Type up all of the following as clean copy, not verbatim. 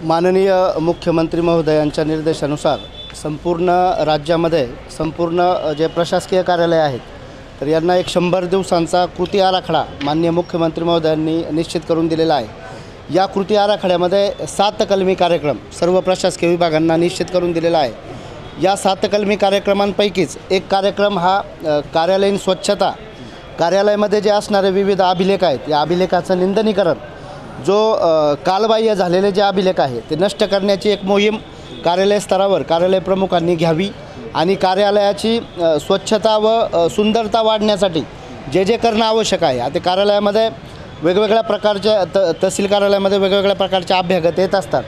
माननीय मुख्यमंत्री महोदयांच्या निर्देशानुसार संपूर्ण राज्यामध्ये संपूर्ण जे प्रशासकीय कार्यालय आहेत तर यांना एक 100 दिवसांचा कृती आराखडा माननीय मुख्यमंत्री महोदयांनी निश्चित करून दिलेला आहे। या कृती आराखड्यामध्ये 7 कलमी कार्यक्रम सर्व प्रशासकीय विभागांना निश्चित करून दिलेला आहे। या 7 कलमी कार्यक्रमांपैकीच एक कार्यक्रम हा कार्यालयीन स्वच्छता, कार्यालयामध्ये जे असणारे विविध अभिलेख आहेत या अभिलेखाचं निंदनीकरण, जो कालबाह्य झालेले जे अभिलेख आहे ते नष्ट करण्याची एक मोहीम कार्यालय स्तरावर कार्यालय प्रमुखांनी घ्यावी आणि कार्यालयाची स्वच्छता व सुंदरता वाढण्यासाठी जे जे करणं आवश्यक आहे। आता कार्यालयामध्ये वेगवेगळ्या प्रकारच्या तहसील कार्यालयामध्ये वेगवेगळ्या प्रकारच्या अभ्यागत येत असतात,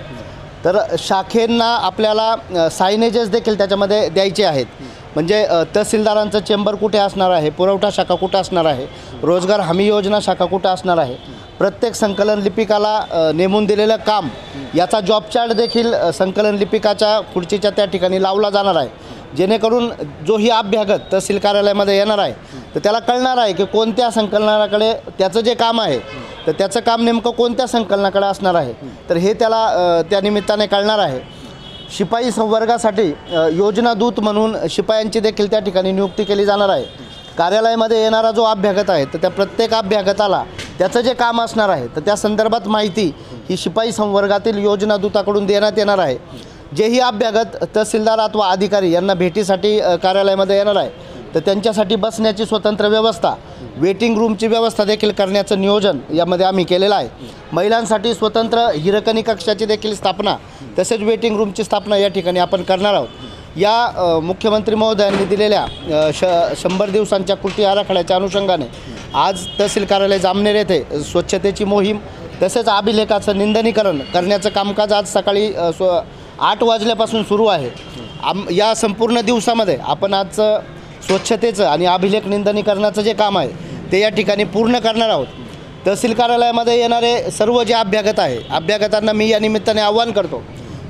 तर शाखेंना आपल्याला सायनेजेस देखील त्याच्यामध्ये द्यायचे आहेत। म्हणजे तहसीलदारांचं चेंबर कुठे असणार आहे, पुरवठा शाखा कुठं असणार आहे, रोजगार हमी योजना शाखा कुठं असणार आहे, प्रत्येक संकलन लिपिकाला नेमून दिलेलं काम याचा जॉब चार्ट देखील संकलन लिपिकाच्या खुर्चीच्या त्या ठिकाणी लावला जाणार आहे, जेणेकरून जोही अभ्यागत तहसील कार्यालयामध्ये येणार आहे तर त्याला कळणार आहे की कोणत्या संकलनाकडे त्याचं जे काम आहे तर त्याचं काम नेमकं कोणत्या संकलनाकडे असणार आहे, तर हे त्याला त्या निमित्ताने कळणार आहे। शिपाई संवर्गासाठी योजना दूत म्हणून शिपायांची देखील त्या ठिकाणी नियुक्ती केली जाणार आहे। कार्यालयामध्ये येणारा जो अभ्यागत आहे तर त्या प्रत्येक अभ्यागताला त्याचं जे काम असणार आहे तर त्या संदर्भात माहिती ही शिपाई संवर्गातील योजना दूताकडून देण्यात येणार आहे। जेही अभ्यागत तहसीलदार अथवा अधिकारी यांना भेटीसाठी कार्यालयामध्ये येणार आहे तर त्यांच्यासाठी बसण्याची स्वतंत्र व्यवस्था, वेटिंग रूमची व्यवस्था देखील करण्याचं नियोजन यामध्ये आम्ही केलेलं आहे। महिलांसाठी स्वतंत्र हिरकणी कक्षाची देखील स्थापना तसेच वेटिंग रूमची स्थापना या ठिकाणी आपण करणार आहोत। या मुख्यमंत्री महोदयांनी दिलेल्या 100 दिवसांच्या कृती आराखड्याच्या अनुषंगाने आज तहसील कार्यालय जामनेर येथे स्वच्छतेची मोहीम तसेच अभिलेखाचं निंदनीकरण करण्याचं कामकाज आज सकाळी 8 वाजल्यापासून सुरू आहे। या संपूर्ण दिवसामध्ये आपण आज स्वच्छतेचं आणि अभिलेख निंदनीकरणाचं जे काम आहे ते या ठिकाणी पूर्ण करणार आहोत। तहसील कार्यालयामध्ये येणारे सर्व जे अभ्यागत आहे अभ्यागतांना मी या निमित्ताने आवाहन करतो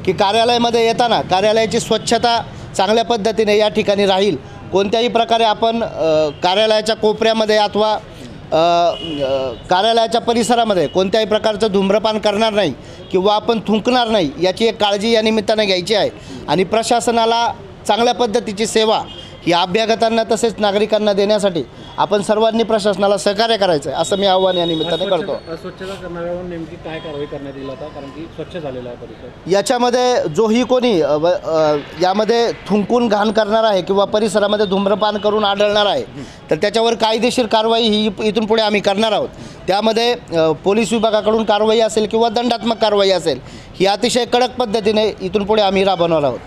की कार्यालयामध्ये येताना कार्यालयाची स्वच्छता चांगल्या पद्धतीने या ठिकाणी राहील। कोणत्याही प्रकारे आपण कार्यालयाच्या कोपऱ्यामध्ये अथवा कार्यालयाच्या परिसरामध्ये कोणत्याही प्रकारचं धूम्रपान करणार नाही किंवा आपण थुंकणार नाही याची एक काळजी या निमित्ताने घ्यायची आहे। आणि प्रशासनाला चांगल्या पद्धतीची सेवा ही अभ्यागतांना तसेच नागरिकांना देण्यासाठी आपण सर्वांनी प्रशासनाला सहकार्य करायचं आहे असं मी आव्हान या निमित्ताने करतो। स्वच्छता करणाऱ्यावर नेमकी काय कारवाई करण्यात येईल आता, कारण की स्वच्छ झालेला आहे परिसर? याच्यामध्ये जोही कोणी यामध्ये थुंकून घाण करणार आहे किंवा परिसरामध्ये धूम्रपान करून आढळणार आहे तर त्याच्यावर कायदेशीर कारवाई ही इथून पुढे आम्ही करणार आहोत। त्यामध्ये पोलीस विभागाकडून कारवाई असेल किंवा दंडात्मक कारवाई असेल ही अतिशय कडक पद्धतीने इथून पुढे आम्ही राबवणार आहोत।